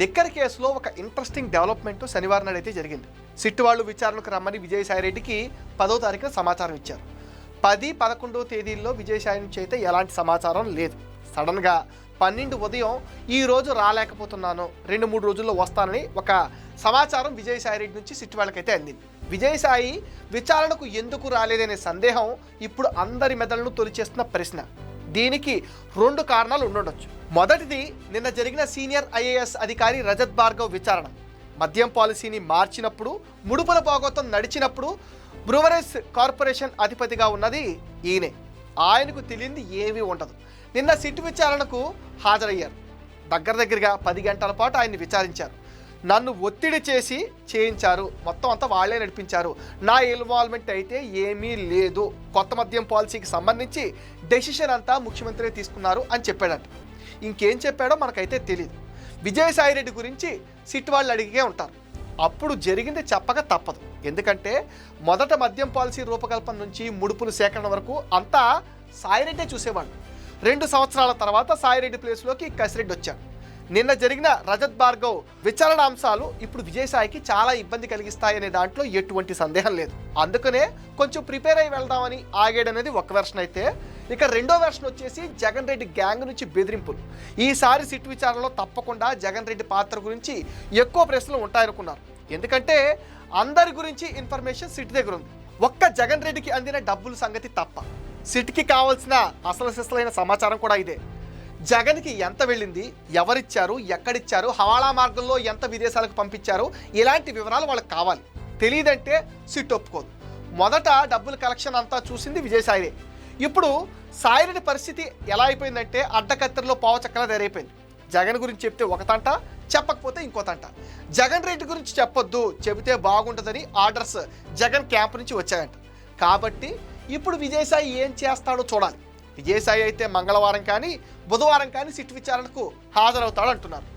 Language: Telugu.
లిక్కర్ కేసులో ఒక ఇంట్రెస్టింగ్ డెవలప్మెంట్ శనివారం నాడు అయితే జరిగింది. సిట్ వాళ్ళు విచారణకు రమ్మని విజయసాయిరెడ్డికి 10వ తారీఖున సమాచారం ఇచ్చారు. 10, 11వ తేదీల్లో విజయసాయి నుంచి అయితే ఎలాంటి సమాచారం లేదు. సడన్గా 12 ఉదయం ఈ రోజు రాలేకపోతున్నాను, 2-3 రోజుల్లో వస్తానని ఒక సమాచారం విజయసాయిరెడ్డి నుంచి సిట్ వాళ్ళకైతే అందింది. విజయసాయి విచారణకు ఎందుకు రాలేదనే సందేహం ఇప్పుడు అందరి మెదళ్లను తొలిచేస్తున్న ప్రశ్న. దీనికి 2 కారణాలు ఉండొచ్చు. మొదటిది, నిన్న జరిగిన సీనియర్ ఐఏఎస్ అధికారి రజత్ భార్గవ్ విచారణ. మద్యం పాలసీని మార్చినప్పుడు, ముడుపుల భాగోతం నడిచినప్పుడు బ్రూవరీస్ కార్పొరేషన్ అధిపతిగా ఉన్నది ఈయనే. ఆయనకు తెలియంది ఏమీ ఉండదు. నిన్న సిట్ విచారణకు హాజరయ్యారు. దగ్గరగా 10 గంటల పాటు ఆయన్ని విచారించారు. నన్ను ఒత్తిడి చేసి చేయించారు, మొత్తం అంతా వాళ్ళే నడిపించారు, నా ఇన్వాల్వ్మెంట్ అయితే ఏమీ లేదు, కొత్త మద్యం పాలసీకి సంబంధించి డెసిషన్ అంతా ముఖ్యమంత్రి తీసుకున్నారు అని చెప్పాడంట. ఇంకేం చెప్పాడో మనకైతే తెలియదు. విజయసాయిరెడ్డి గురించి సిట్ వాళ్ళు అడిగే ఉంటారు. అప్పుడు జరిగింది చెప్పక తప్పదు. ఎందుకంటే మొదట మద్యం పాలసీ రూపకల్పన నుంచి ముడుపుల సేకరణ వరకు అంతా సాయిరెడ్డే చూసేవాడు. 2 సంవత్సరాల తర్వాత సాయిరెడ్డి ప్లేస్లోకి కసిరెడ్డి వచ్చాడు. నిన్న జరిగిన రజత్ భార్గవ్ విచారణ అంశాలు ఇప్పుడు విజయసాయికి చాలా ఇబ్బంది కలిగిస్తాయనే దాంట్లో ఎటువంటి సందేహం లేదు. అందుకనే కొంచెం ప్రిపేర్ అయి వెళ్దామని ఆగాడనేది ఒక వెర్షన్ అయితే, ఇక 2వ వెర్షన్ వచ్చేసి జగన్ రెడ్డి గ్యాంగ్ నుంచి బెదిరింపులు. ఈసారి సిట్ విచారణలో తప్పకుండా జగన్ రెడ్డి పాత్ర గురించి ఎక్కువ ప్రశ్నలు ఉంటాయనుకున్నారు. ఎందుకంటే అందరి గురించి ఇన్ఫర్మేషన్ సిట్ దగ్గర ఉంది. ఒక్క జగన్ రెడ్డికి అందిన డబ్బుల సంగతి తప్ప సిట్కి కావాల్సిన అసలు సిసలైన సమాచారం కూడా ఇదే. జగన్కి ఎంత వెళ్ళింది, ఎవరిచ్చారు, ఎక్కడిచ్చారు, హవాలా మార్గంలో ఎంత విదేశాలకు పంపించారు, ఇలాంటి వివరాలు వాళ్ళకి కావాలి. తెలియదంటే సిట్ ఒప్పుకోదు. మొదట డబ్బుల కలెక్షన్ అంతా చూసింది విజయసాయిరే. ఇప్పుడు సాయిరెడ్డి పరిస్థితి ఎలా అయిపోయిందంటే అడ్డకత్తెరలో పావుచక్కలా తయారైపోయింది. జగన్ గురించి చెప్తే ఒక తంట, చెప్పకపోతే ఇంకో తంట. జగన్ రెడ్డి గురించి చెప్పొద్దు, చెబితే బాగుంటుందని ఆర్డర్స్ జగన్ క్యాంప్ నుంచి వచ్చాయంట. కాబట్టి ఇప్పుడు విజయసాయి ఏం చేస్తాడో చూడాలి. విజయసాయి అయితే మంగళవారం కానీ బుధవారం కానీ సిట్ విచారణకు హాజరవుతాడు అంటున్నారు.